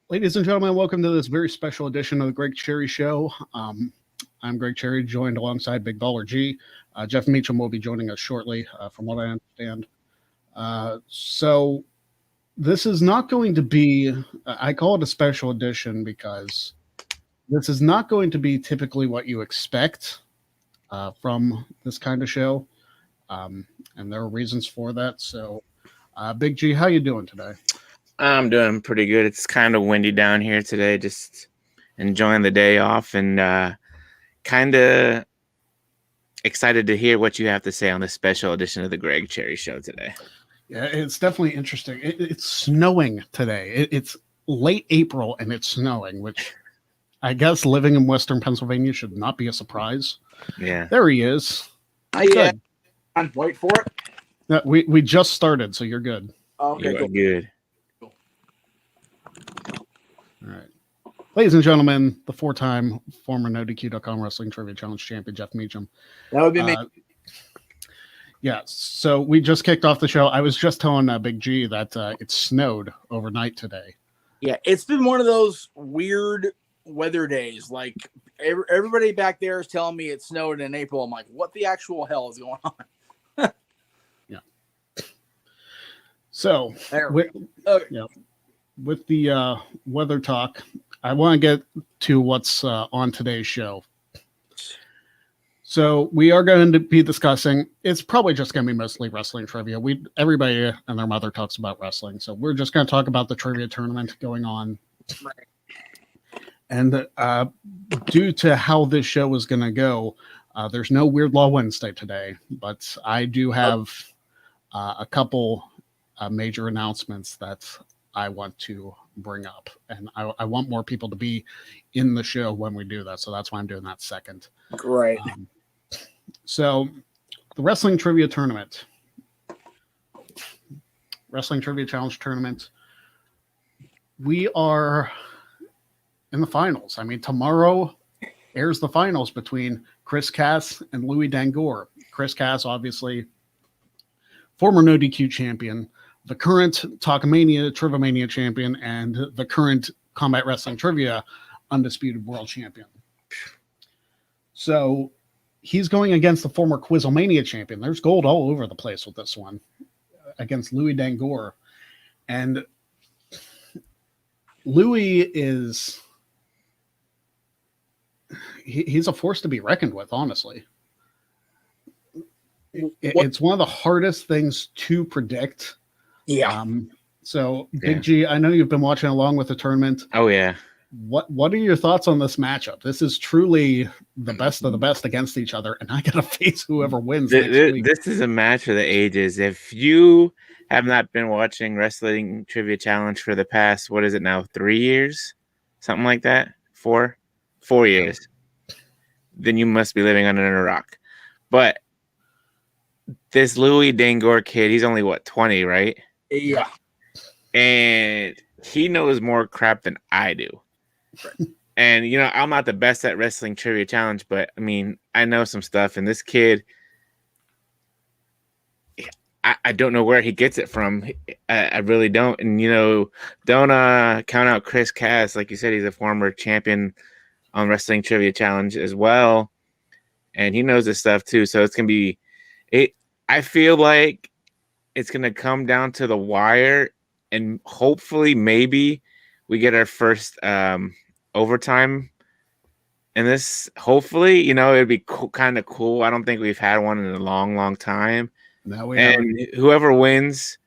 Ladies and gentlemen, welcome to this very special edition of the Greg Cherry Show. I'm Greg Cherry, joined alongside Big Baller G. Jeff Meacham will be joining us shortly, from what I understand. So this is not going to be, I call it a special edition because this is not going to be typically what you expect from this kind of show. And there are reasons for that. So, Big G, how you doing today? I'm doing pretty good. It's kind of windy down here today. Just enjoying the day off and kind of excited to hear what you have to say on this special edition of the Greg Cherry Show today. Yeah, it's definitely interesting. It's snowing today. It's late April and it's snowing, which I guess living in Western Pennsylvania should not be a surprise. Yeah. There he is. Yeah. Wait for it. No, we just started, so you're good. Okay, You are good. All right. Ladies and gentlemen, the four-time former NoDQ.com Wrestling Trivia Challenge champion, Jeff Meacham. That would be me. Yeah, so we just kicked off the show. I was just telling Big G that it snowed overnight today. Yeah, it's been one of those weird weather days. Like everybody back there is telling me it snowed in April. I'm like, what the actual hell is going on? Yeah. So with the weather talk, I want to get to what's on today's show. So we are going to be discussing, it's probably just going to be mostly wrestling trivia. Everybody and their mother talks about wrestling. So we're just going to talk about the trivia tournament going on. Right. And due to how this show is going to go, there's no Weird Law Wednesday today, but I do have a couple major announcements that I want to bring up. And I want more people to be in the show when we do that. So that's why I'm doing that second. Great. So the Wrestling Trivia Tournament, Wrestling Trivia Challenge Tournament, we are in the finals. I mean, tomorrow airs the finals between Chris Cass and Louis Dangoor. Chris Cass, obviously, former No DQ champion, the current Talkamania Trivomania champion, and the current Combat Wrestling Trivia undisputed world champion. So he's going against the former Quizlemania champion. There's gold all over the place with this one, against Louis Dangoor. And Louis is... he's a force to be reckoned with, honestly. It's one of the hardest things to predict. Yeah. So, Big G, I know you've been watching along with the tournament. Oh, yeah. What are your thoughts on this matchup? This is truly the best of the best against each other, and I got to face whoever wins next week. This is a match for the ages. If you have not been watching Wrestling Trivia Challenge for the past, what is it now, 3 years? Something like that? 4 years. Then you must be living under a rock. But this Louis Dangoor kid, he's only, 20, right? Yeah. And he knows more crap than I do. Right. And, I'm not the best at Wrestling Trivia Challenge, but, I mean, I know some stuff. And this kid, I don't know where he gets it from. I really don't. And, don't count out Chris Cass. Like you said, he's a former champion on Wrestling Trivia Challenge as well. And he knows this stuff, too. So it's going to be I feel like it's going to come down to the wire. And hopefully, maybe we get our first overtime in this. Hopefully, it'd be kind of cool. I don't think we've had one in a long, long time. No, we haven't. Whoever wins,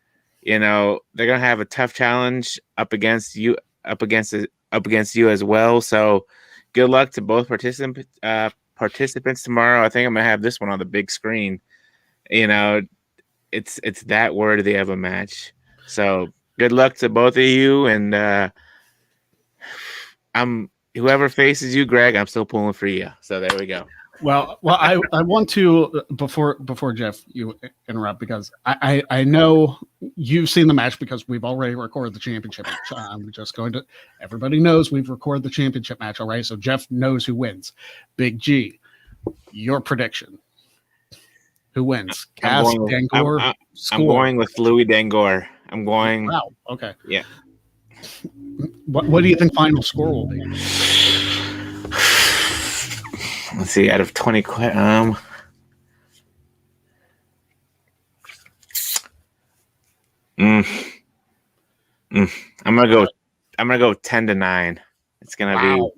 they're gonna have a tough challenge up against you as well. So, good luck to both participants tomorrow. I think I'm gonna have this one on the big screen. It's that worthy of a match. So. Good luck to both of you, and whoever faces you, Greg, I'm still pulling for you. So there we go. Well, I want to before Jeff you interrupt, because I know you've seen the match because we've already recorded the championship match. I'm just going to everybody knows we've recorded the championship match, all right? So Jeff knows who wins. Big G, your prediction. Who wins? Cass, Dangoor, I'm going with Louis Dangoor. I'm going. Wow. Okay. Yeah. What do you think final score will be? Let's see. Out of 20, I'm gonna go 10-9. It's gonna Wow.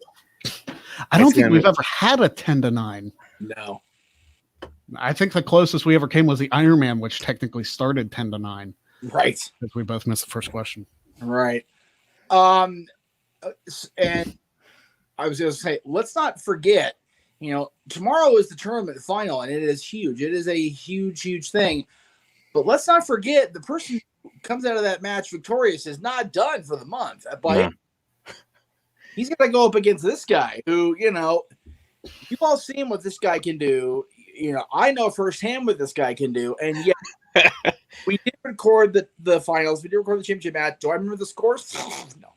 I don't think we've ever had a 10-9. No. I think the closest we ever came was the Iron Man, which technically started 10-9. Right. Because we both missed the first question. Right. And I was going to say, let's not forget, tomorrow is the tournament final, and it is huge. It is a huge, huge thing. But let's not forget, the person who comes out of that match victorious is not done for the month. But he's going to go up against this guy who, you've all seen what this guy can do. I know firsthand what this guy can do. And yeah, we did record the finals. We did record the championship match. Do I remember the scores? No,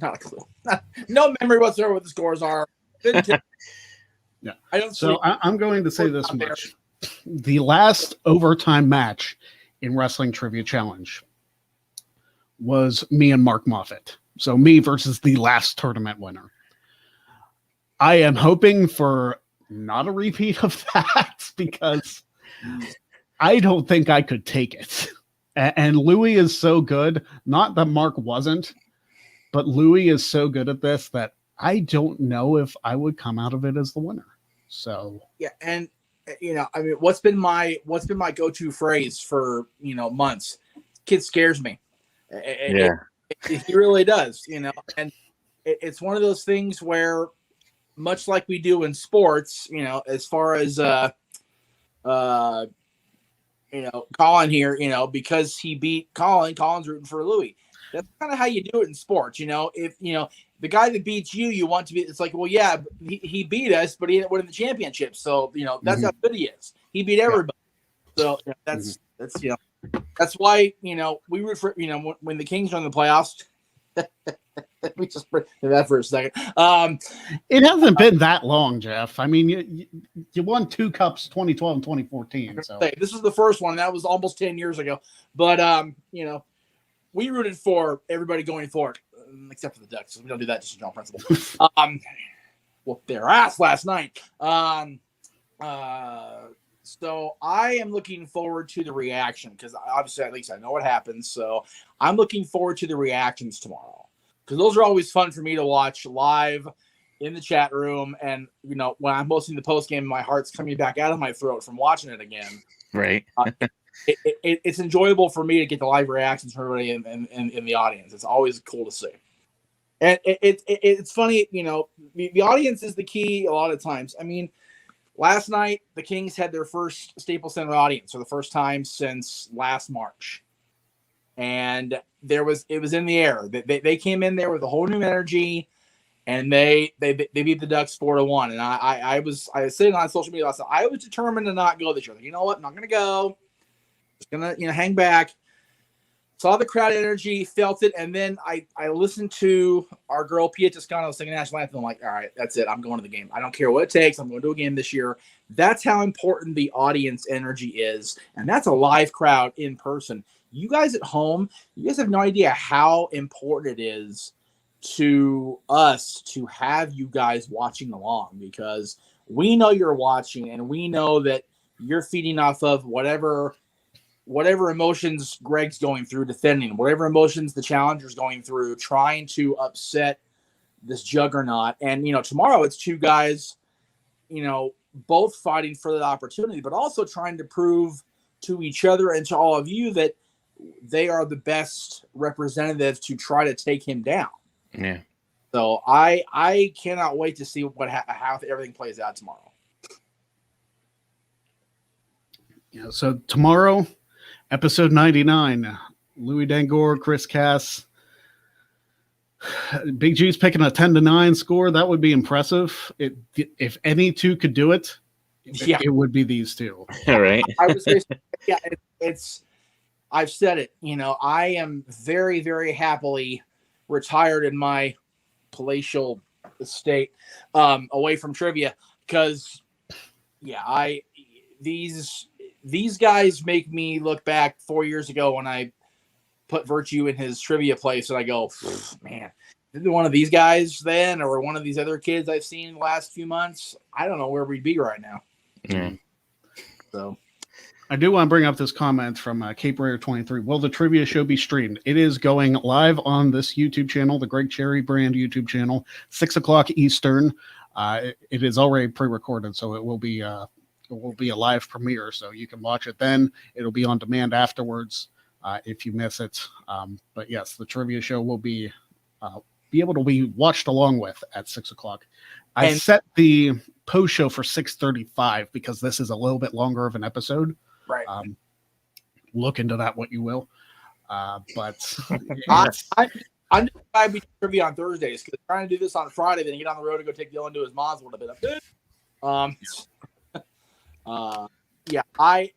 not a clue. No memory whatsoever what the scores are. Yeah. I don't. So I'm going to say this much: the last overtime match in Wrestling Trivia Challenge was me and Mark Moffitt. So me versus the last tournament winner. I am hoping for not a repeat of that because I don't think I could take it. And Louis is so good. Not that Mark wasn't, but Louis is so good at this that I don't know if I would come out of it as the winner. So yeah, and what's been my go-to phrase for months? Kid scares me. He really does. And it's one of those things where, much like we do in sports, as far as Colin here, because he beat Colin's rooting for Louis. That's kind of how you do it in sports. If the guy that beats you, you want to be. It's like, well, yeah, he beat us, but he didn't win the championship. So that's how good he is. He beat everybody. So that's why we root for when the Kings are in the playoffs. Let me just bring that for a second. It hasn't been that long, Jeff. I mean, you won 2 cups, 2012 and 2014. So this was the first one. That was almost 10 years ago. But we rooted for everybody going forward, except for the Ducks. We don't do that just as a general principle. Whooped their ass last night. So I am looking forward to the reaction because obviously at least I know what happens. So I'm looking forward to the reactions tomorrow because those are always fun for me to watch live in the chat room. And, when I'm hosting the post game, my heart's coming back out of my throat from watching it again. Right. It's enjoyable for me to get the live reactions from everybody in the audience. It's always cool to see. And it's funny, the audience is the key a lot of times. I mean, last night, the Kings had their first Staples Center audience for the first time since last March. And it was in the air. They came in there with a whole new energy, and they beat the Ducks 4-1. And I was sitting on social media last night. I was determined to not go this year. Like, you know what? I'm not going to go. Just going to hang back. Saw the crowd energy, felt it, and then I listened to our girl Pia Toscano singing national anthem. I'm like, all right, that's it. I'm going to the game. I don't care what it takes. I'm going to do a game this year. That's how important the audience energy is, and that's a live crowd in person. You guys at home, you guys have no idea how important it is to us to have you guys watching along because we know you're watching, and we know that you're feeding off of whatever emotions Greg's going through defending, whatever emotions the challenger's going through, trying to upset this juggernaut. And, tomorrow it's 2 guys, both fighting for that opportunity, but also trying to prove to each other and to all of you that they are the best representatives to try to take him down. Yeah. So I cannot wait to see how everything plays out tomorrow. Yeah. So tomorrow, episode 99, Louis Dangoor, Chris Cass. Big G's picking a 10-9 score. That would be impressive. If any 2 could do it, it would be these 2. All right. I would say, yeah, I've said it. I am very, very happily retired in my palatial estate away from trivia because, yeah, these guys make me look back 4 years ago when I put Virtue in his trivia place, and I go, man, one of these guys then, or one of these other kids I've seen in the last few months, I don't know where we'd be right now. Yeah. So I do want to bring up this comment from Cape Raider 23. Will the trivia show be streamed? It is going live on this YouTube channel, the Greg Cherry brand YouTube channel, 6:00 Eastern. It is already pre-recorded, so it will be a live premiere. So you can watch it then. It'll be on demand afterwards if you miss it. But yes, the trivia show will be able to be watched along with at 6:00. I set the post show for 6:35 because this is a little bit longer of an episode. right. Look into that what you will. But I'm trying to be trivia on Thursdays because I'm trying to do this on Friday, then get on the road to go take Dylan to his mom's a little bit. I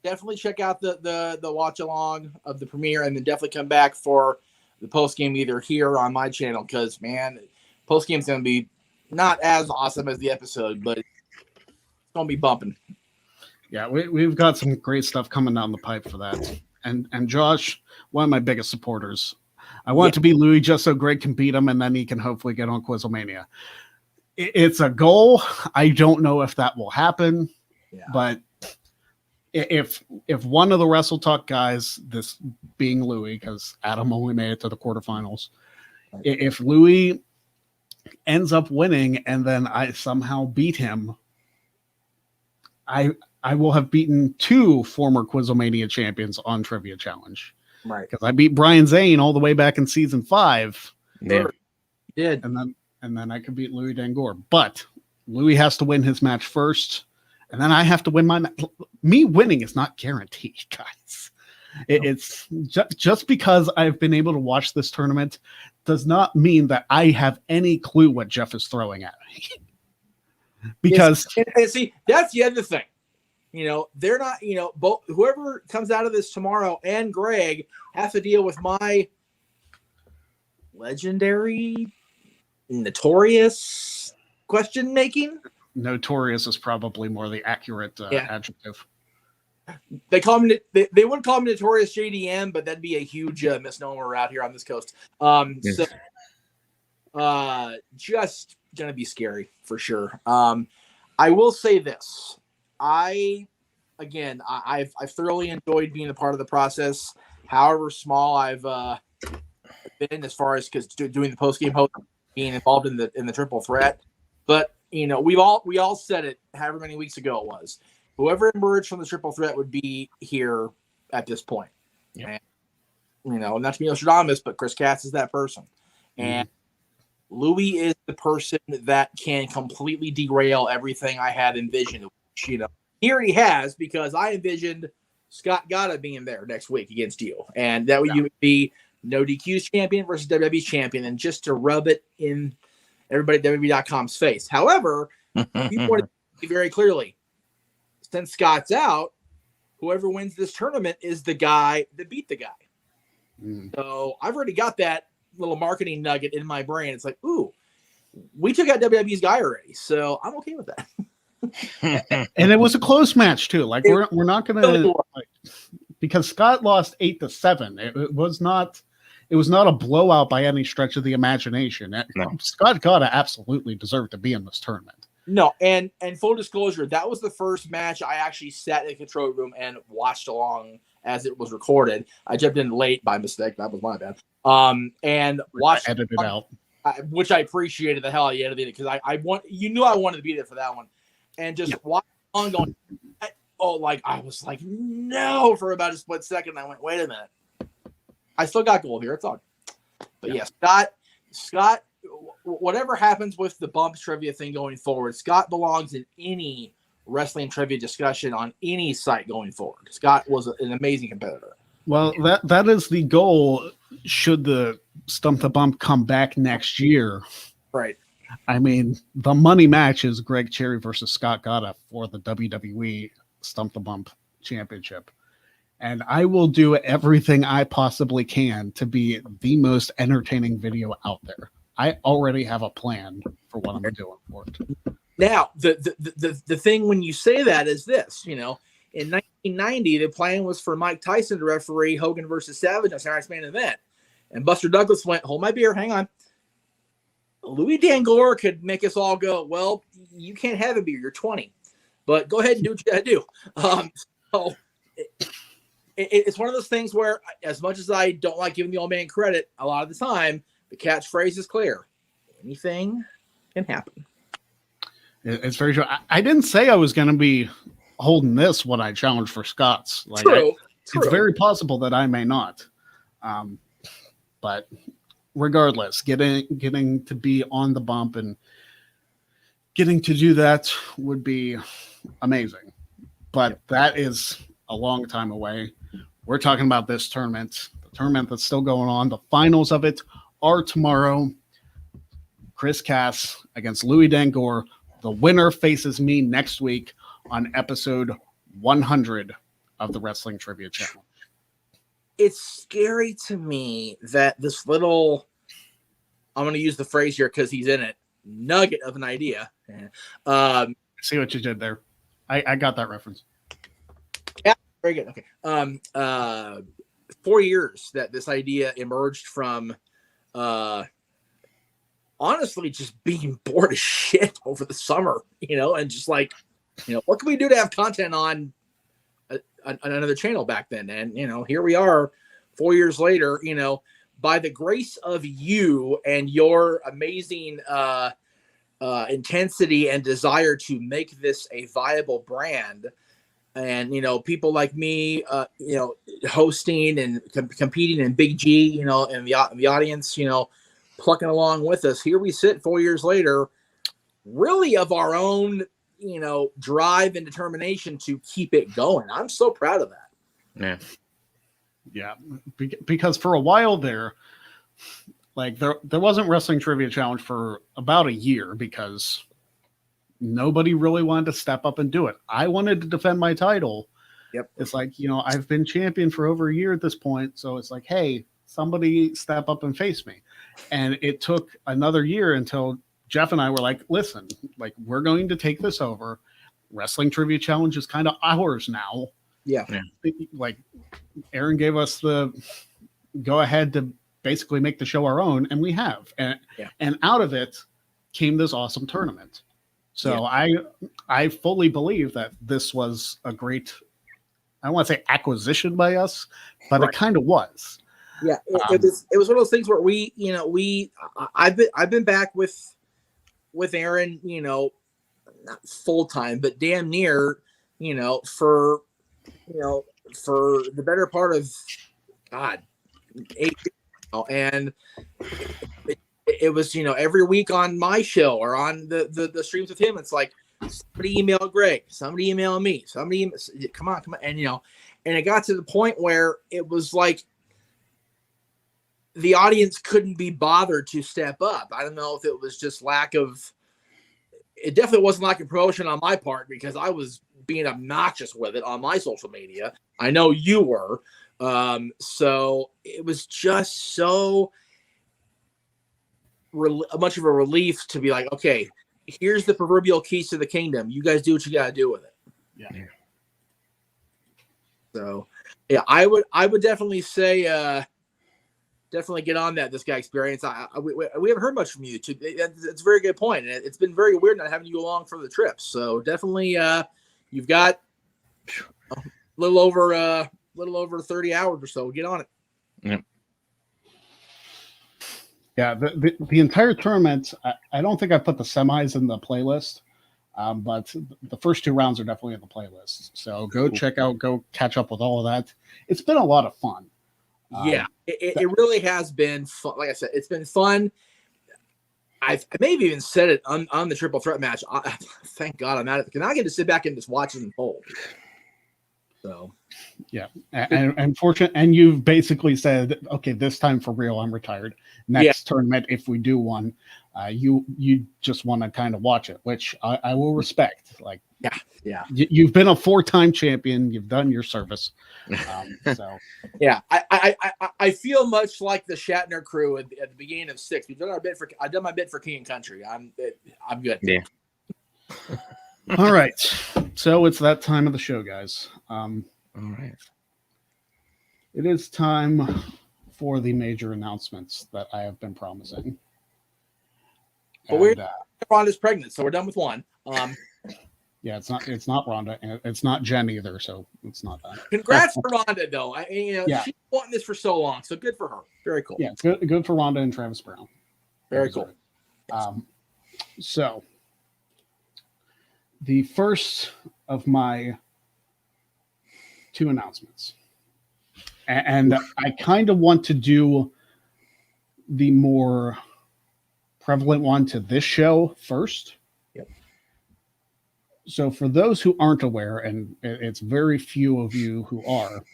definitely check out the watch along of the premiere, and then definitely come back for the post game either here or on my channel, because man, post game's gonna be not as awesome as the episode, but it's gonna be bumping. yeah, we've got some great stuff coming down the pipe for that. And Josh, one of my biggest supporters. I want it to be Louis just so Greg can beat him, and then he can hopefully get on Quizlemania. It's a goal. I don't know if that will happen, but if one of the Wrestle Talk guys, this being Louis, because Adam only made it to the quarterfinals, if Louis ends up winning and then I somehow beat him, I will have beaten 2 former Quizlemania champions on Trivia Challenge. Right. Because I beat Brian Zane all the way back in season 5. Yeah. Did. And then I could beat Louis Dangor. But Louis has to win his match first, and then I have to win my match. Me winning is not guaranteed, guys. It's just because I've been able to watch this tournament does not mean that I have any clue what Jeff is throwing at me. Because and see, that's the other thing. They're not, both whoever comes out of this tomorrow and Greg have to deal with my legendary, notorious question making. Notorious is probably more the accurate adjective. They call him. They would call him Notorious JDM, but that'd be a huge misnomer out here on this coast. So, just gonna be scary for sure. I will say this. I've thoroughly enjoyed being a part of the process, however small I've been as far as doing the post game host, being involved in the triple threat. But we all said it however many weeks ago it was. Whoever emerged from the triple threat would be here at this point. Yeah. And, not to be Nostradamus, but Chris Katz is that person. And Louis is the person that can completely derail everything I had envisioned. He already has, because I envisioned Scott Gata being there next week against you. And that would be no DQ's champion versus WWE's champion, and just to rub it in everybody at WWE.com's face. However, you want to see very clearly, since Scott's out, whoever wins this tournament is the guy that beat the guy. So I've already got that little marketing nugget in my brain. It's like, ooh, we took out WWE's guy already, so I'm okay with that. And it was a close match too. Like we're not gonna because Scott lost 8-7. It was not a blowout by any stretch of the imagination. No. Scott Gata absolutely deserved to be in this tournament. No, and full disclosure, that was the first match I actually sat in the control room and watched along as it was recorded. I jumped in late by mistake. That was my bad. And watched edited out, which I appreciated the hell out of editing it, because I wanted to be there for that one. And just watch on going, I was like, no, for about a split second. I went, wait a minute. I still got gold here. It's all good. But Scott, whatever happens with the bumps trivia thing going forward, Scott belongs in any wrestling trivia discussion on any site going forward. Scott was an amazing competitor. Well, that is the goal. Should the Stump the Bump come back next year? Right. I mean, the money match is Greg Cherry versus Scott Gata for the WWE Stump the Bump Championship. And I will do everything I possibly can to be the most entertaining video out there. I already have a plan for what I'm doing for it. Now, the thing when you say that is this, in 1990, the plan was for Mike Tyson to referee Hogan versus Savage on Saturday Night's Main Event. And Buster Douglas went, hold my beer, hang on. Louis Dangor could make us all go, well, you can't have a beer, you're 20. But go ahead and do what you got to do. So it's one of those things where, as much as I don't like giving the old man credit, a lot of the time, the catchphrase is clear. Anything can happen. It's very true. I didn't say I was going to be holding this when I challenged for Scott's. Like, True. It's very possible that I may not. But regardless, getting to be on the bump and getting to do that would be amazing. But that is a long time away. We're talking about this tournament, the tournament that's still going on. The finals of it are tomorrow. Chris Cass against Louis Dangor. The winner faces me next week on episode 100 of the Wrestling Trivia Challenge. It's scary to me that this little, I'm going to use the phrase here because he's in it, nugget of an idea. See what you did there. I got that reference. Yeah, very good. Okay. 4 years that this idea emerged from, honestly, just being bored as shit over the summer, and just like, what can we do to have content on another channel back then? And, here we are 4 years later, by the grace of you and your amazing intensity and desire to make this a viable brand. And, people like me, hosting and competing in Big G, in the audience, plucking along with us. Here we sit 4 years later, really of our own, drive and determination to keep it going. I'm so proud of that. Yeah. Because for a while there, like there wasn't Wrestling Trivia Challenge for about a year because nobody really wanted to step up and do it. I wanted to defend my title. Yep. It's like, I've been champion for over a year at this point. So it's like, hey, somebody step up and face me. And it took another year until Jeff and I were like, listen, like, we're going to take this over. Wrestling Trivia Challenge is kind of ours now. Yeah. Like, Aaron gave us the go ahead to basically make the show our own, and we have. And out of it came this awesome tournament. So I fully believe that this was a great, I don't want to say acquisition by us, but it kind of was. Yeah, it was one of those things where I've been back with Aaron, not full time, but damn near, for the better part of 8 years, and it was every week on my show or on the streams with him. It's like somebody email Greg, somebody email me, come on, and and it got to the point where it was like, the audience couldn't be bothered to step up. I don't know if it was just it definitely wasn't lack of promotion on my part because I was being obnoxious with it on my social media. I know you were. So it was just so much of a relief to be like, okay, here's the proverbial keys to the kingdom. You guys do what you got to do with it. Yeah. So yeah, I would definitely say, definitely get on this guy experience. We haven't heard much from you. It's a very good point. And it's been very weird not having you along for the trip. So definitely, you've got a little over 30 hours or so. Get on it. Yep. Yeah. The entire tournament, I don't think I put the semis in the playlist, but the first 2 rounds are definitely in the playlist. So go catch up with all of that. It's been a lot of fun. Yeah, it really has been fun. Like I said, it's been fun. I may have even said it on the triple threat match. Thank God I'm at it because I get to sit back and just watch it unfold. So, yeah, and fortunate, and you've basically said, okay, this time for real, I'm retired. Next tournament, if we do one, you just want to kind of watch it, which I will respect. Like, yeah, you've been a 4-time champion. You've done your service. So yeah, I feel much like the Shatner crew at the beginning of 6. I've done my bit for King and Country. I'm good. Yeah. All right. So it's that time of the show, guys. All right. It is time for the major announcements that I have been promising. But we're And, Ronda's pregnant, so we're done with one. yeah, it's not Rhonda, and it's not Jen either, so it's not that. Congrats to Ronda, though. Yeah. She's wanting this for so long, so good for her. Very cool. Yeah, good for Rhonda and Travis Brown. Very cool. So the first of my two announcements, and I kind of want to do the more prevalent one to this show first. Yep. So for those who aren't aware, and it's very few of you who are,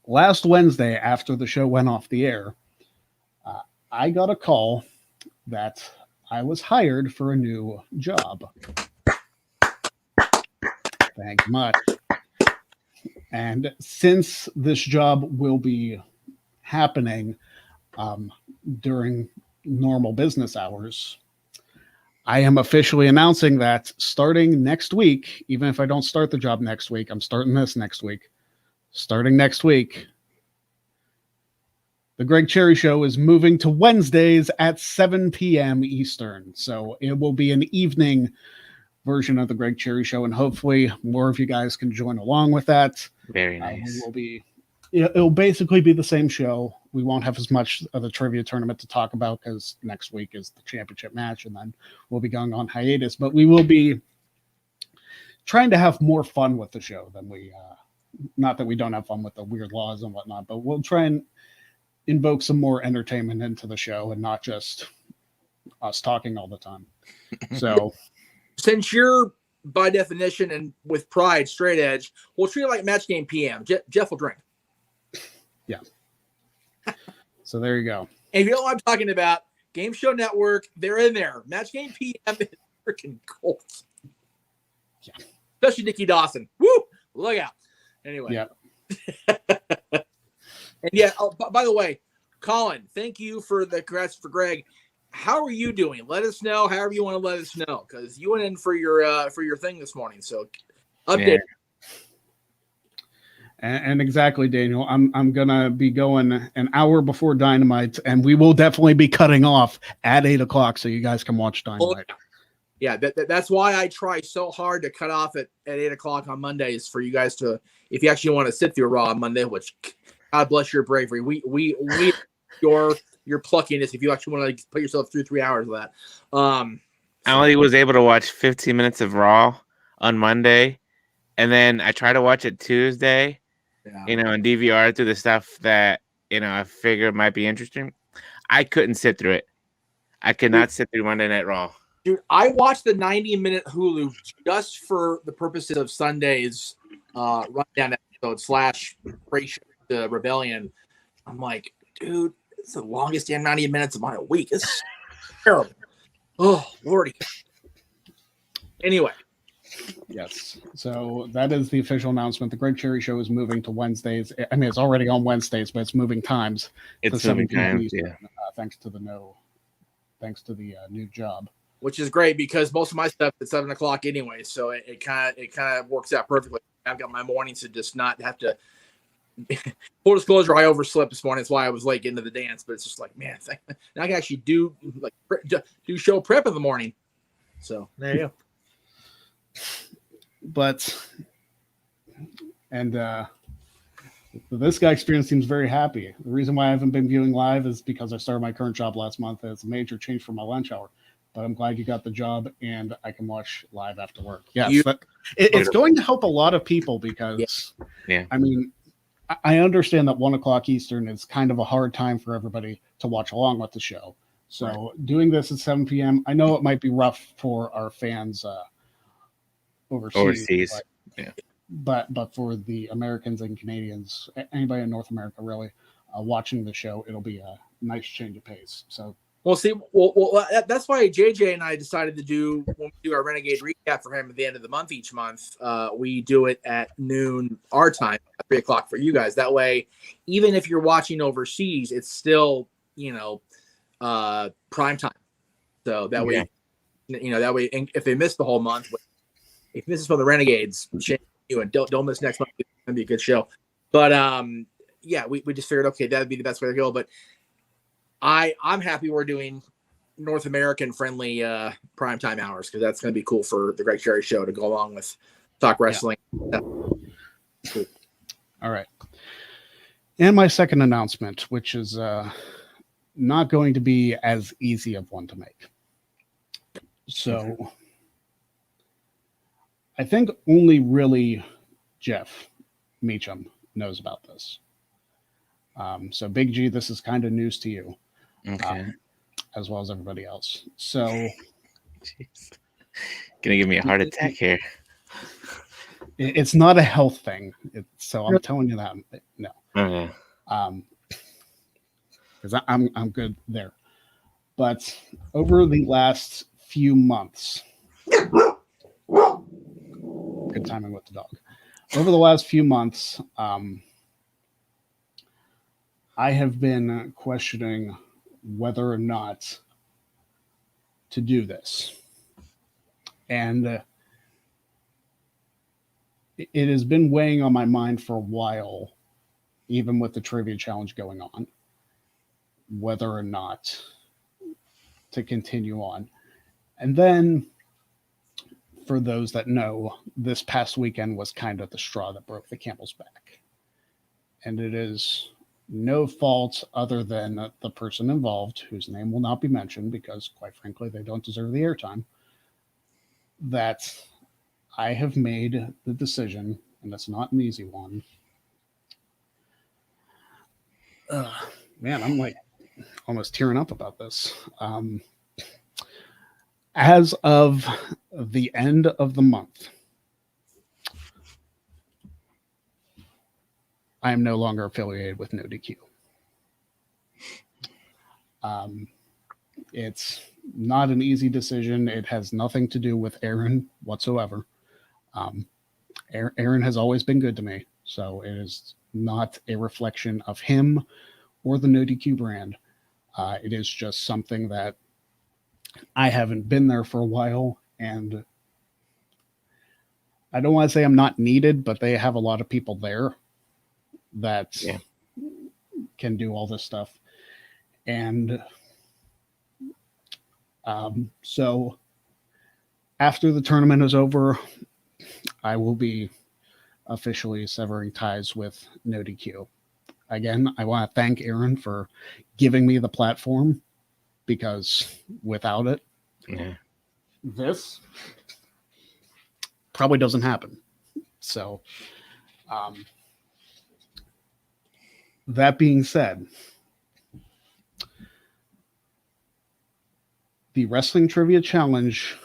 last Wednesday after the show went off the air, I got a call that I was hired for a new job. Thanks much. And since this job will be happening during normal business hours, I am officially announcing that starting next week, even if I don't start the job next week, I'm starting this next week. Starting next week, the Greg Cherry Show is moving to Wednesdays at 7 p.m. Eastern. So it will be an evening version of the Greg Cherry Show, and hopefully more of you guys can join along with that. Very nice. It'll basically be the same show. We won't have as much of the trivia tournament to talk about because next week is the championship match, and then we'll be going on hiatus. But we will be trying to have more fun with the show than we. Not that we don't have fun with the weird laws and whatnot, but we'll try and invoke some more entertainment into the show and not just us talking all the time. So, since you're by definition and with pride straight edge, we'll treat it like Match Game PM. Jeff will drink. Yeah. So there you go. And if you know what I'm talking about, Game Show Network, they're in there. Match Game PM is freaking cold. Yeah. Especially Nikki Dawson. Woo! Look out. Anyway. Yeah. And yeah, by the way, Colin, thank you for the congrats for Greg. How are you doing? Let us know however you want to let us know, because you went in for your thing this morning. So update. Yeah. And exactly, Daniel. I'm gonna be going an hour before Dynamite, and we will definitely be cutting off at 8:00 so you guys can watch Dynamite. Yeah, that's why I try so hard to cut off at 8:00 on Mondays for you guys to, if you actually want to sit through Raw on Monday, which God bless your bravery. We your pluckiness if you actually want to put yourself through 3 hours of that. I only was able to watch 15 minutes of Raw on Monday, and then I tried to watch it Tuesday. Yeah. And DVR through the stuff that I figured might be interesting. I couldn't sit through it. I could not sit through Monday Night Raw. Dude, I watched the 90-minute Hulu just for the purposes of Sunday's rundown episode / pre-show the Rebellion. I'm like, dude, it's the longest damn 90 minutes of my week. It's terrible. Oh, Lordy. Anyway. Yes. So that is the official announcement. The Greg Cherry Show is moving to Wednesdays. I mean, it's already on Wednesdays, but it's moving times. It's moving times, yeah. Thanks to the new job. Which is great because most of my stuff is at 7:00 anyway, so it kind of works out perfectly. I've got my mornings to just not have to. Full disclosure, I overslept this morning. That's why I was late getting to the dance. But it's just like, man, now I can actually do show prep in the morning. So there you go. But this guy experience seems very happy. The reason why I haven't been viewing live is because I started my current job last month. It's a major change for my lunch hour. But I'm glad you got the job and I can watch live after work. Yes, it's going to help a lot of people because, I mean, I understand that 1:00 Eastern is kind of a hard time for everybody to watch along with the show. So doing this at 7 p.m., I know it might be rough for our fans overseas. But for the Americans and Canadians, anybody in North America really watching the show, it'll be a nice change of pace. So. That's why JJ and I decided to do, when we do our Renegade recap for him at the end of the month each month, we do it at noon our time, at 3:00 for you guys. That way, even if you're watching overseas, it's still, prime time. So that way That way, and if they miss the whole month, if this is for the Renegades, shame you, and don't miss next month. It's gonna be a good show. But yeah, we just figured, okay, that'd be the best way to go. But I'm happy we're doing North American friendly primetime hours, because that's going to be cool for the Greg Cherry Show to go along with Talk Wrestling. Yeah. Cool. All right. And my second announcement, which is not going to be as easy of one to make. So I think only really Jeff Meacham knows about this. So Big G, this is kind of news to you. Okay. As well as everybody else. So Jeez. Gonna give me a heart attack here. It's not a health thing. So I'm telling you that. No. Okay. Because I'm good there. But over the last few months, good timing with the dog. Over the last few months, I have been questioning whether or not to do this. And it has been weighing on my mind for a while, even with the trivia challenge going on, whether or not to continue on. And then, for those that know, this past weekend was kind of the straw that broke the camel's back. And it is no fault other than the person involved, whose name will not be mentioned because, quite frankly, they don't deserve the airtime, that I have made the decision, and it's not an easy one. Man, I'm like almost tearing up about this. As of the end of the month, I am no longer affiliated with No DQ. It's not an easy decision. It has nothing to do with Aaron whatsoever. Aaron has always been good to me, so it is not a reflection of him or the No DQ brand. It is just something that I haven't been there for a while, and I don't want to say I'm not needed, but they have a lot of people there that can do all this stuff. And so after the tournament is over, I will be officially severing ties with No DQ. Again, I want to thank Aaron for giving me the platform, because without it, this probably doesn't happen. So, that being said, the Wrestling Trivia Challenge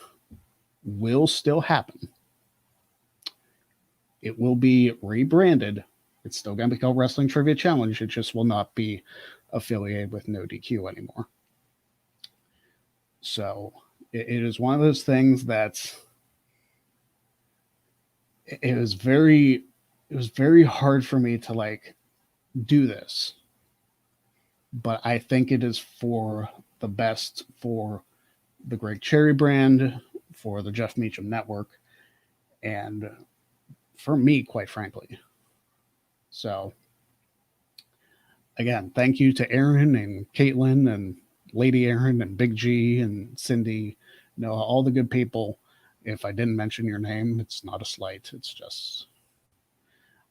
will still happen. It will be rebranded. It's still going to be called Wrestling Trivia Challenge. It just will not be affiliated with No DQ anymore. So it is one of those things that it was very hard for me to like do this, but I think it is for the best for the Greg Cherry brand, for the Jeff Meacham Network, and for me, quite frankly. So again, thank you to Aaron and Caitlin and Lady Aaron and Big G and Cindy, all the good people. If I didn't mention your name, it's not a slight. It's just,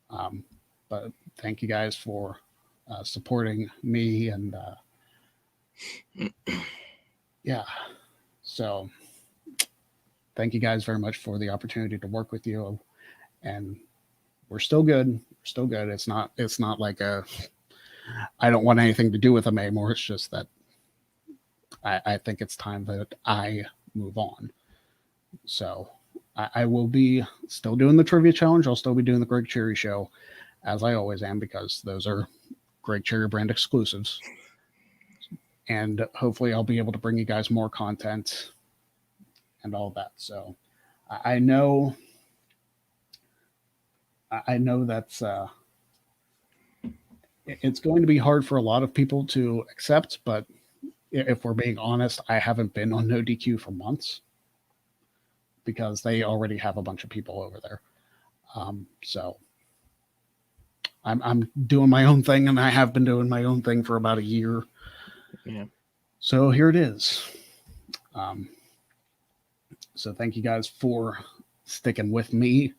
but thank you guys for supporting me. And yeah, so thank you guys very much for the opportunity to work with you. And we're still good. We're still good. It's not like I don't want anything to do with them anymore. It's just that I think it's time that I move on. So I will be still doing the trivia challenge. I'll still be doing the Greg Cherry Show, as I always am, because those are Greg Cherry brand exclusives. And hopefully I'll be able to bring you guys more content and all that. So I know that's it's going to be hard for a lot of people to accept, but if we're being honest, I haven't been on No DQ for months. because they already have a bunch of people over there. So I'm doing my own thing, and I have been doing my own thing for about a year. Yeah. So here it is. So thank you guys for sticking with me.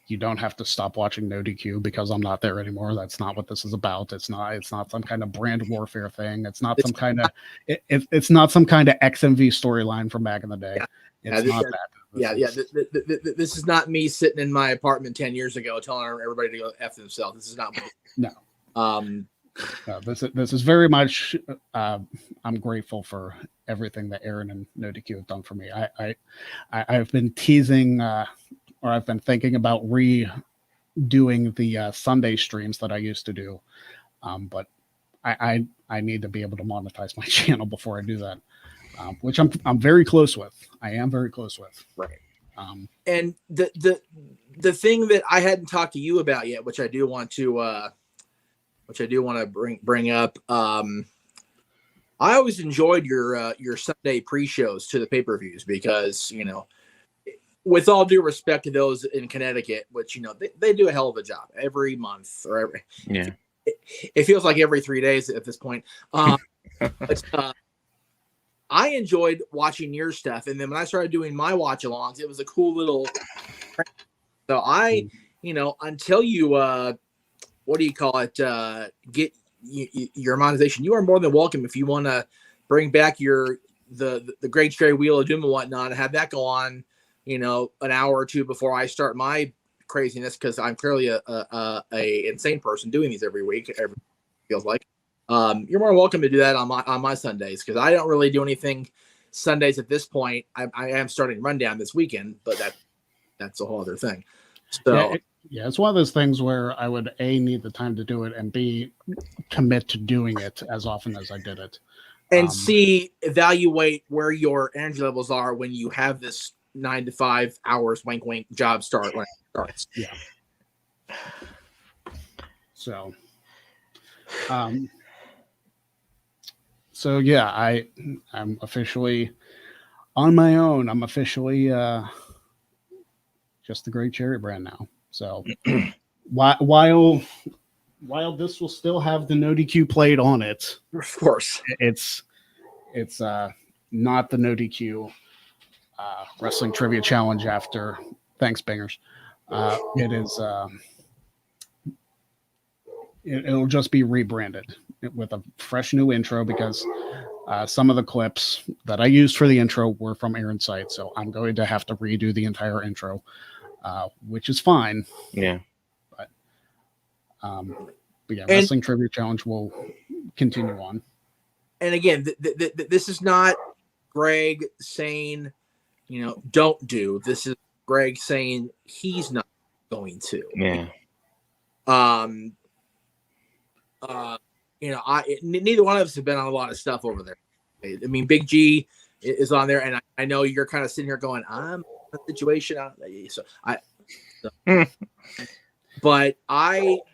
You don't have to stop watching No DQ because I'm not there anymore. That's not what this is about. It's not some kind of brand warfare thing. It's not some kind of it's not some kind of XMV storyline from back in the day. Yeah. It's not that. This is not me sitting in my apartment 10 years ago telling everybody to go F themselves. This is not me. No. This is very much. I'm grateful for everything that Aaron and No DQ have done for me. I've been teasing, or I've been thinking about redoing the Sunday streams that I used to do, but I need to be able to monetize my channel before I do that, which I'm very close with. I am very close with. Right. And the thing that I hadn't talked to you about yet, which I do want to bring up. I always enjoyed your Sunday pre-shows to the pay-per-views because, you know, with all due respect to those in Connecticut, which, you know, they do a hell of a job every month or every. Yeah. It feels like every 3 days at this point. But, I enjoyed watching your stuff, and then when I started doing my watch-alongs, it was a cool little. So you know, until you what do you call it? Get your monetization. You are more than welcome if you want to bring back the Greg Cherry Wheel of Doom and whatnot and have that go on, you know, an hour or two before I start my craziness, because I'm clearly a insane person doing these every week. Feels like you're more than welcome to do that on my Sundays, because I don't really do anything Sundays at this point. I am starting Rundown this weekend, but that's a whole other thing. So. Yeah, it's one of those things where I would need the time to do it, and B, commit to doing it as often as I did it, and evaluate where your energy levels are when you have this 9 to 5 hours wink wink job start when it starts. Yeah. So, yeah, I'm officially on my own. I'm officially just the Great Cherry brand now. So while this will still have the No DQ plate on it, of course, it's not the No DQ wrestling trivia challenge after Thanks Bangers. It is it'll just be rebranded with a fresh new intro, because some of the clips that I used for the intro were from Aaron's site, so I'm going to have to redo the entire intro. Which is fine. Yeah. But yeah, Wrestling Trivia Challenge will continue on. And again, this is not Greg saying, you know, don't do. This is Greg saying he's not going to. Yeah. You know, neither one of us have been on a lot of stuff over there. I mean, Big G is on there, and I know you're kind of sitting here going, I'm in a situation. But I've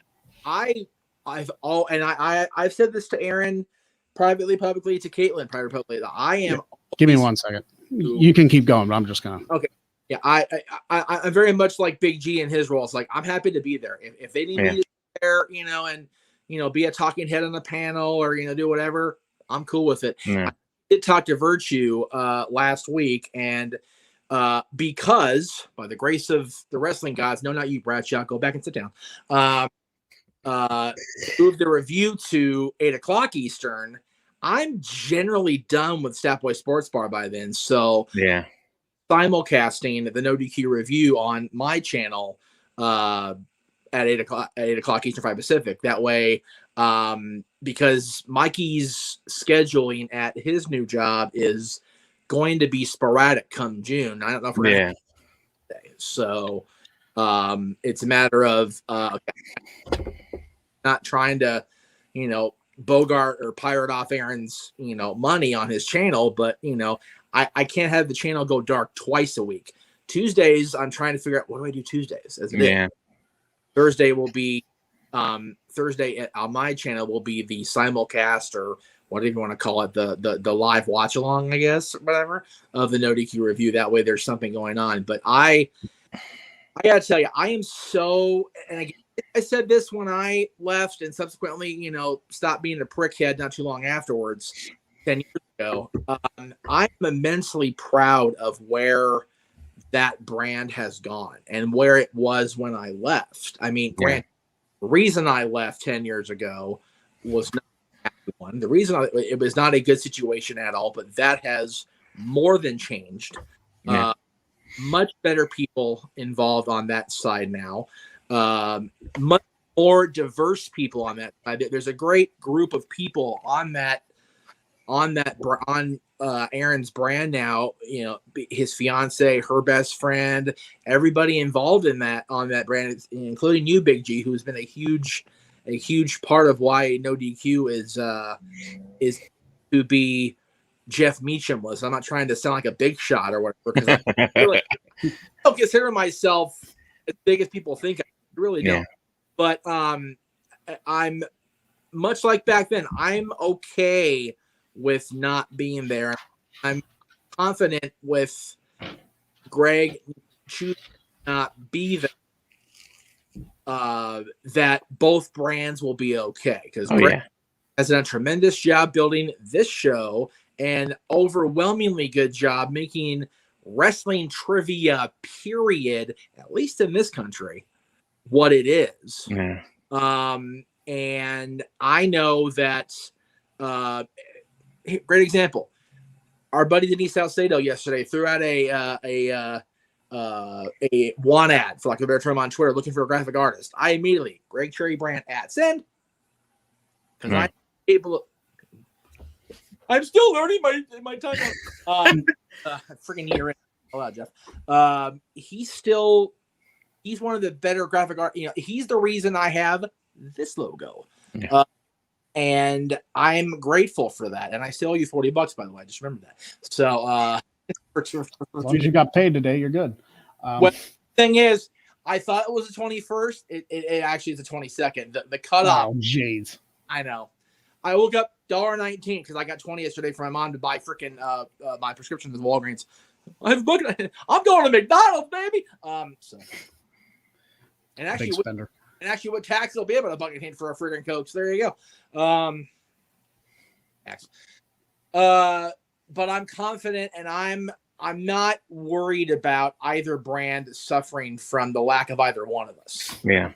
said this to Aaron privately, publicly, to Caitlin, publicly. I am. Give me 1 second. You can keep going, but I'm just gonna. Okay. Yeah, I'm very much like Big G in his role. It's like, I'm happy to be there if they need me to be there, you know, and you know, be a talking head on the panel, or you know, do whatever. I'm cool with it. Yeah. I did talk to Virtue last week, and because by the grace of the wrestling gods, no, not you, Bradshaw, go back and sit down. Moved the review to 8 o'clock Eastern. I'm generally done with Stat Boy Sports Bar by then, so yeah, simulcasting the No DQ review on my channel at 8 o'clock Eastern, 5 Pacific. That way, because Mikey's scheduling at his new job is going to be sporadic come June. I don't know if we're going to so it's a matter of not trying to, you know, bogart or pirate off Aaron's, you know, money on his channel, but you know, I can't have the channel go dark twice a week. Tuesdays, I'm trying to figure out, what do I do Tuesdays? Thursday will be Thursday on my channel will be the simulcast or whatever you want to call it, the live watch along, I guess, or whatever, of the No DQ review. That way there's something going on. But I gotta tell you, I am so, and again, I said this when I left and subsequently, you know, stopped being a prickhead not too long afterwards, 10 years ago. I'm immensely proud of where that brand has gone and where it was when I left. I mean, granted, the reason I left 10 years ago was not a happy one. The reason it was not a good situation at all, but that has more than changed. Yeah. Much better people involved on that side now. Much more diverse people on that side. There's a great group of people on Aaron's brand now. You know, his fiance, her best friend, everybody involved in that on that brand, including you, Big G, who's been a huge part of why No DQ is to be Jeff Meacham was. I'm not trying to sound like a big shot or whatever, because I don't consider myself as big as people think. I really don't. But I'm much like back then. I'm okay with not being there. I'm confident with Greg choosing to not be there. That both brands will be okay, because Greg has done a tremendous job building this show and overwhelmingly good job making wrestling trivia, period, at least in this country, what it is. Yeah. And I know that great example. Our buddy Denise Salcedo yesterday threw out a one ad, for lack of a better term, on Twitter, looking for a graphic artist. I immediately, Greg Cherry Brand at send, because I'm able to. I'm still learning my time. Freaking year in. Hold on, Jeff. He's one of the better graphic art. You know, he's the reason I have this logo. Yeah. And I'm grateful for that. And I still owe you $40, by the way. Just remember that. So, as long as you got paid today, you're good. Well, thing is, I thought it was the 21st. It actually is the 22nd. The cutoff. Oh, jeez. I know. I woke up $1.19 because I got 20 yesterday for my mom to buy freaking my prescription to the Walgreens. I'm going to McDonald's, baby. So, and actually, what tax will be about $1.18 for a freaking Coke. So there you go. Tax. But I'm confident, and I'm not worried about either brand suffering from the lack of either one of us. Yeah.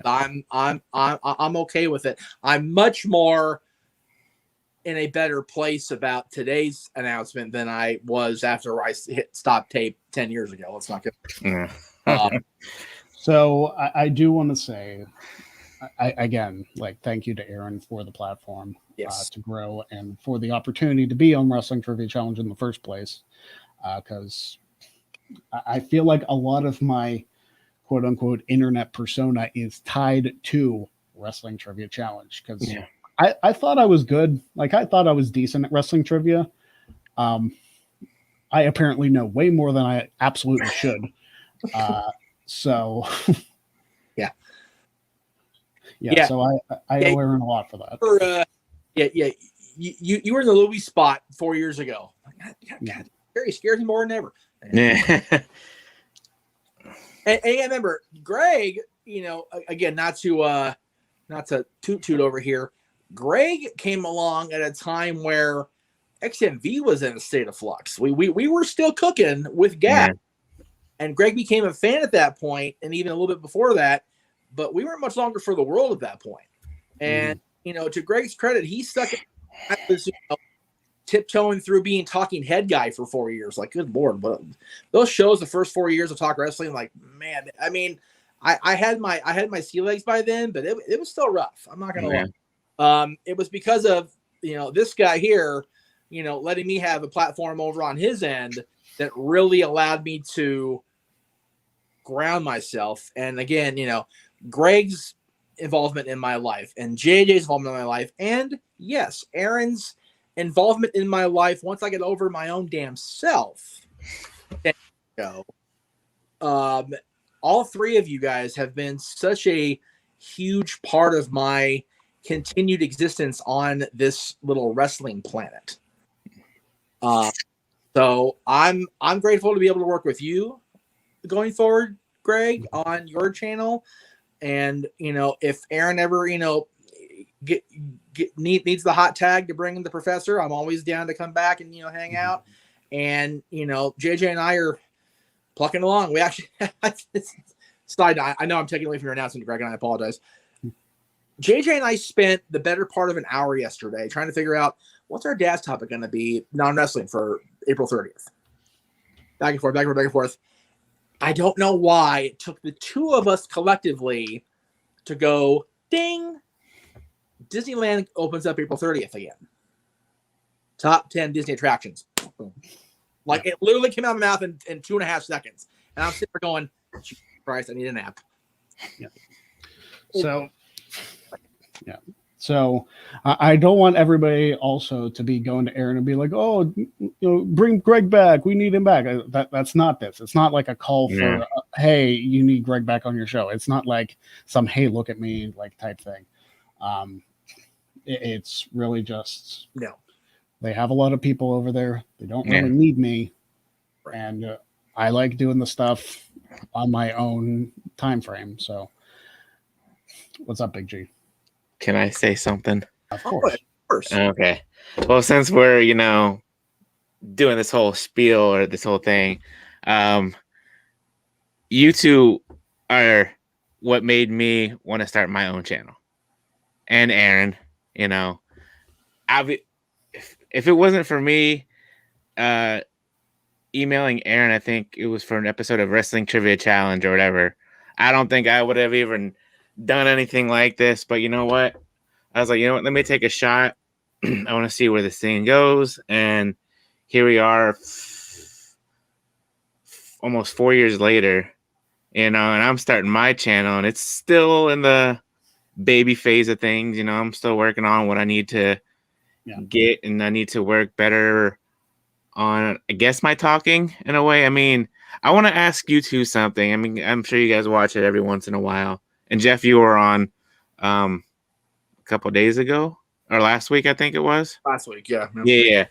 I'm okay with it. I'm much more in a better place about today's announcement than I was after I hit stop tape 10 years ago. Let's not get. Yeah. So I do want to say, again, thank you to Aaron for the platform to grow and for the opportunity to be on Wrestling Trivia Challenge in the first place. Because I feel like a lot of my quote unquote internet persona is tied to Wrestling Trivia Challenge. Because I thought I was good. I thought I was decent at wrestling trivia. I apparently know way more than I absolutely should. So yeah. So I owe Aaron a lot for that. You were in the Louis spot 4 years ago. God, Gary scares me more than ever. Yeah. and I remember Greg, you know, again, not to toot over here. Greg came along at a time where XMV was in a state of flux. We were still cooking with gas. And Greg became a fan at that point, and even a little bit before that, but we weren't much longer for the world at that point. And, you know, to Greg's credit, he stuck it. I was, tiptoeing through being talking head guy for 4 years. Good Lord. But those shows, the first 4 years of Talk Wrestling, man, I mean, I had my sea legs by then, but it was still rough. I'm not going to lie. It was because of, this guy here, letting me have a platform over on his end that really allowed me to ground myself. And again, Greg's involvement in my life and JJ's involvement in my life. And yes, Aaron's involvement in my life. Once I get over my own damn self, all three of you guys have been such a huge part of my continued existence on this little wrestling planet. So I'm grateful to be able to work with you going forward, Greg, on your channel. And if Aaron ever needs the hot tag to bring in the professor, I'm always down to come back and hang out. And JJ and I are plucking along. We actually side. I know I'm taking away from your announcement, Greg, and I apologize. JJ and I spent the better part of an hour yesterday trying to figure out what's our dad's topic going to be non-wrestling for April 30th. Back and forth, back and forth, back and forth. I don't know why it took the two of us collectively to go, ding, Disneyland opens up April 30th again. Top 10 Disney attractions. Like, it literally came out of my mouth in 2.5 seconds. And I'm sitting there going, Jesus Christ, I need a nap. Yeah. So I don't want everybody also to be going to Aaron and be like, oh, bring Greg back. We need him back. That's not this. It's not like a call for, hey, you need Greg back on your show. It's not like some, hey, look at me, like, type thing. It's really just, they have a lot of people over there. They don't really need me. Right. And I like doing the stuff on my own time frame. So what's up, Big G? Can I say something? Of course. Okay. Well, since we're, doing this whole spiel or this whole thing, you two are what made me want to start my own channel. And Aaron, if it wasn't for me emailing Aaron, I think it was for an episode of Wrestling Trivia Challenge or whatever, I don't think I would have even done anything like this. But you know what? I was like, let me take a shot. I want to see where this thing goes. And here we are almost 4 years later, and I'm starting my channel, and it's still in the baby phase of things. I'm still working on what I need to get, and I need to work better on, I guess, my talking in a way. I mean, I want to ask you two something. I mean, I'm sure you guys watch it every once in a while. And Jeff, you were on a couple of days ago, or last week, I think it was. Last week, yeah. Yeah.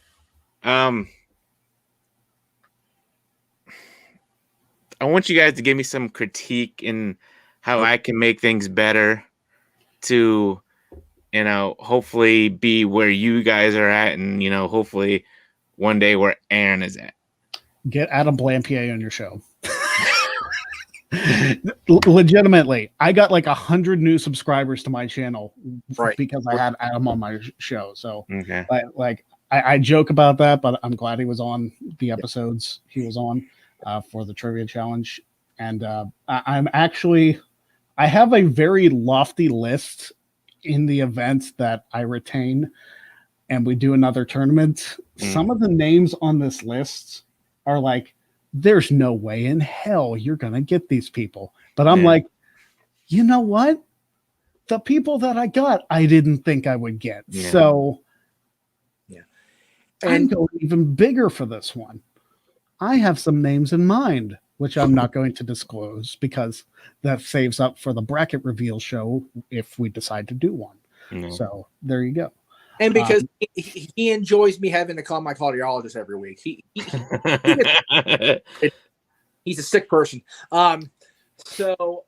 I want you guys to give me some critique in how I can make things better to, hopefully be where you guys are at, and, hopefully one day where Aaron is at. Get Adam Blampier on your show. Legitimately, I got like 100 new subscribers to my channel because I had Adam on my show. So, I joke about that, but I'm glad he was on the episodes he was on for the trivia challenge. And I have a very lofty list in the events that I retain, and we do another tournament. Some of the names on this list are like, there's no way in hell you're going to get these people. But I'm like, you know what? The people that I got, I didn't think I would get. Yeah. So I'm going even bigger for this one. I have some names in mind, which I'm not going to disclose because that saves up for the bracket reveal show if we decide to do one. So there you go. And because he enjoys me having to call my cardiologist every week. He's a sick person. So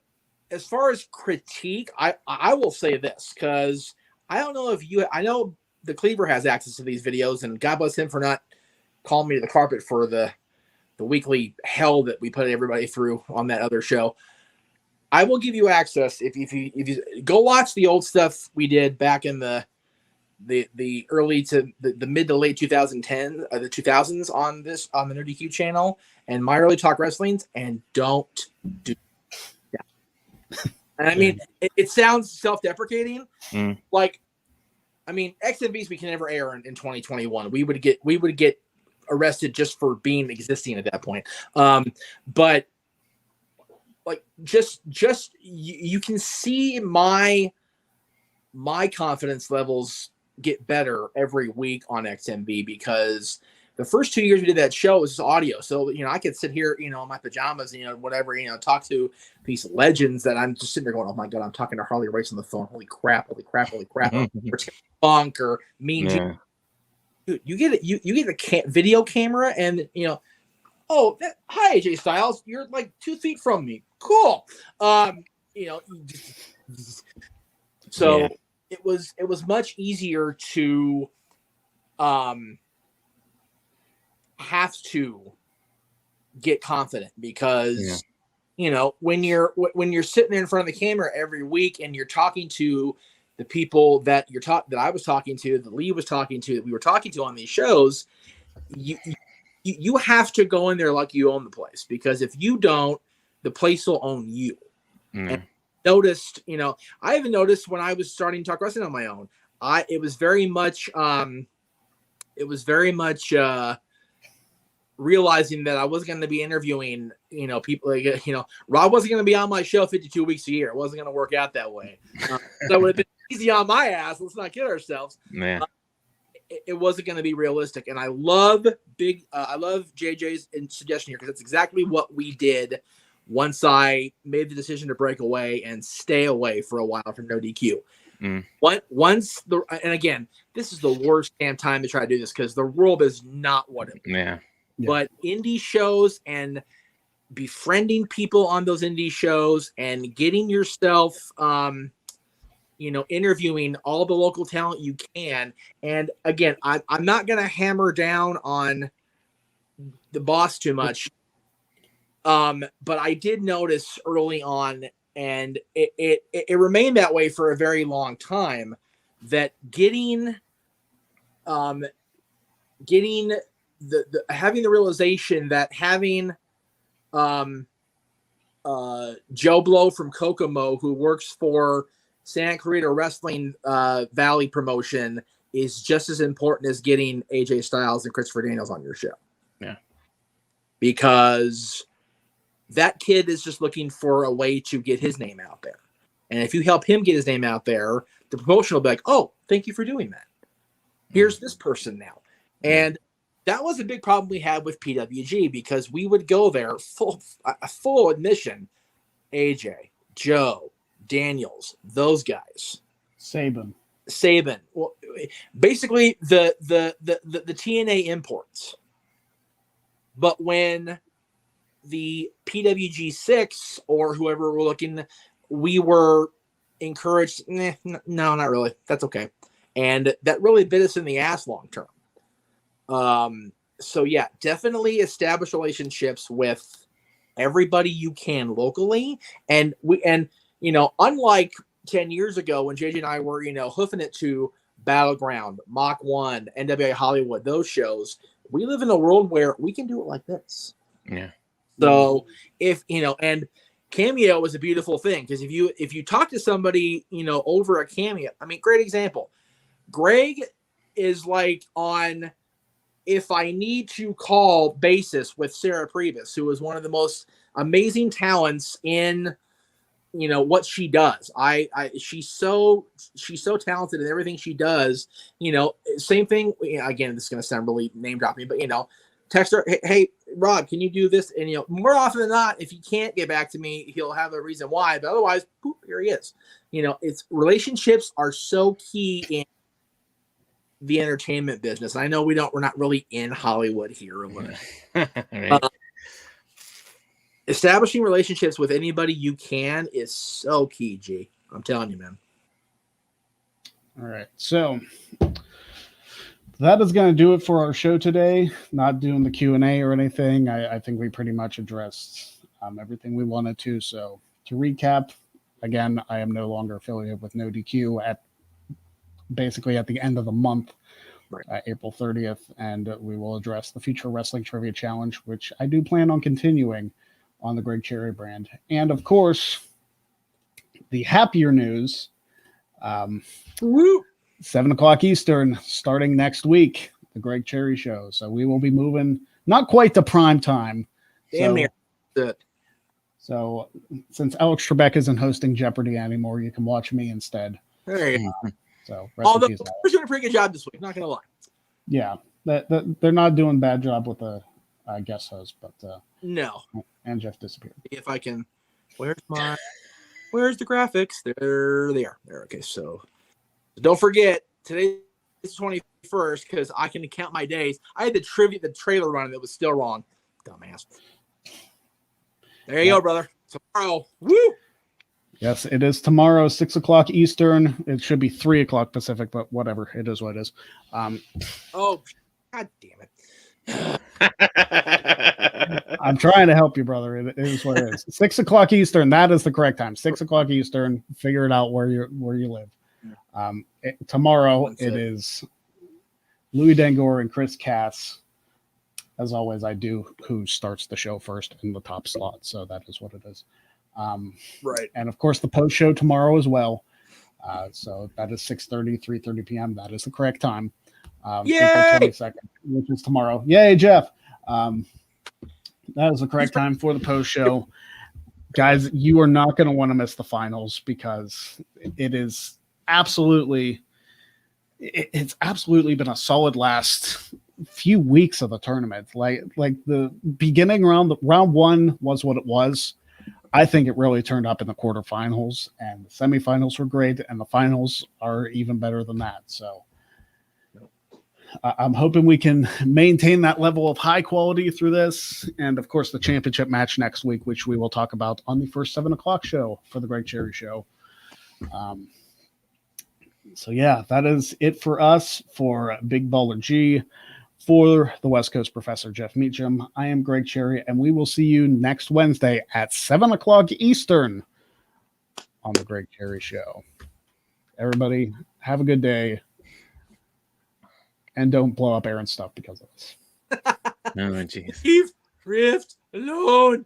as far as critique, I will say this, because I don't know I know the Cleaver has access to these videos, and God bless him for not calling me to the carpet for the weekly hell that we put everybody through on that other show. I will give you access if you go watch the old stuff we did back in the early to the mid to late 2010, the 2000s on the Nerdy Q channel and My Early Talk Wrestlings, and don't do that. And I mean, it sounds self-deprecating. Like, I mean, XMVs we can never air in 2021. We would get arrested just for existing at that point. But like, just you can see my confidence levels get better every week on XMV, because the first 2 years we did that show, it was just audio. So, I could sit here, in my pajamas, whatever, talk to these legends that I'm just sitting there going, oh my God, I'm talking to Harley Race on the phone. Holy crap. Or Funk or Mean Gene. Yeah. Dude, you get it. You get the video camera and, hi, AJ Styles. You're like 2 feet from me. Cool. So Yeah. it was much easier to have to get confident because when you're sitting there in front of the camera every week and you're talking to the people that that I was talking to, that Lee was talking to, that we were talking to on these shows, you have to go in there like you own the place, because if you don't, the place will own you. And I even noticed when I was starting to talk wrestling on my own, it was very much realizing that I wasn't going to be interviewing, people like, Rob wasn't going to be on my show 52 weeks a year. It wasn't going to work out that way. That would have been easy on my ass. Let's not kid ourselves. It wasn't going to be realistic. And I love JJ's suggestion here, because that's exactly what we did once I made the decision to break away and stay away for a while from No DQ. And again, this is the worst damn time to try to do this, because the world is not what it is. Yeah. But indie shows and befriending people on those indie shows and getting yourself, interviewing all the local talent you can. And again, I'm not going to hammer down on the boss too much. But I did notice early on, and it remained that way for a very long time, that getting having the realization that having Joe Blow from Kokomo, who works for Santa Clarita Wrestling Valley promotion, is just as important as getting AJ Styles and Christopher Daniels on your show. Yeah. Because that kid is just looking for a way to get his name out there. And if you help him get his name out there, the promotion will be like, oh, thank you for doing that. Here's this person now. And that was a big problem we had with PWG, because we would go there full admission. AJ, Joe, Daniels, those guys. Saban. Well, basically the TNA imports. But when the PWG 6 or whoever we're looking, we were encouraged, no, not really. That's okay. And that really bit us in the ass long term. So yeah, definitely establish relationships with everybody you can locally. And unlike 10 years ago when JJ and I were, hoofing it to Battleground, Mach 1, NWA Hollywood, those shows, we live in a world where we can do it like this. Yeah. So and Cameo is a beautiful thing, because if you talk to somebody, over a Cameo, I mean, great example. Greg is like on, if I need to call basis with Sarah Priebus, who is one of the most amazing talents in, what she does. She's so talented in everything she does. Same thing. Again, this is going to sound really name dropping, but text her, hey, Rob, can you do this? And more often than not, if he can't get back to me, he'll have a reason why. But otherwise, poof, here he is. It's relationships are so key in the entertainment business. I know we're not really in Hollywood here. Right. Establishing relationships with anybody you can is so key, G. I'm telling you, man. All right. So that is going to do it for our show today. Not doing the Q&A or anything. I think we pretty much addressed everything we wanted to. So to recap, again, I am no longer affiliated with No DQ basically at the end of the month, right. April 30th, and we will address the Future Wrestling Trivia Challenge, which I do plan on continuing on the Greg Cherry brand. And of course, the happier news, 7 o'clock Eastern, starting next week, the Greg Cherry Show. So we will be moving, not quite to prime time. Damn near. So since Alex Trebek isn't hosting Jeopardy anymore, you can watch me instead. There you go. So although we're doing a pretty good job this week, not gonna lie. Yeah. that they're not doing a bad job with the guest host, but No. and Jeff disappeared. If I can, where's the graphics? There they are. There. Okay, so don't forget today is 21st because I can count my days. I had the trailer running that was still wrong. Dumbass. There you go, brother. Tomorrow. Woo! Yes, it is tomorrow, 6 o'clock Eastern. It should be 3 o'clock Pacific, but whatever. It is what it is. Oh, God damn it. I'm trying to help you, brother. It is what it is. 6 o'clock Eastern. That is the correct time. 6 o'clock Eastern. Figure it out where you live. Tomorrow it is Louis Dangor and Chris Cass. As always, I do who starts the show first in the top slot. So that is what it is. Right. And of course, the post show tomorrow as well. So that is 6:30, 3:30 p.m. That is the correct time. Yay! April 22nd, which is tomorrow. Yay, Jeff. That is the correct time for the post show. Guys, you are not going to want to miss the finals because it's absolutely been a solid last few weeks of the tournament. Like the beginning round one was what it was. I think it really turned up in the quarterfinals, and the semifinals were great, and the finals are even better than that. So I'm hoping we can maintain that level of high quality through this. And of course, the championship match next week, which we will talk about on the first 7 o'clock show for the Greg Cherry Show. So yeah, that is it for us for Big Baller G. For the West Coast Professor Jeff Meacham, I am Greg Cherry, and we will see you next Wednesday at 7 o'clock Eastern on the Greg Cherry Show. Everybody, have a good day. And don't blow up Aaron's stuff because of this. Oh, jeez. Leave Rift alone.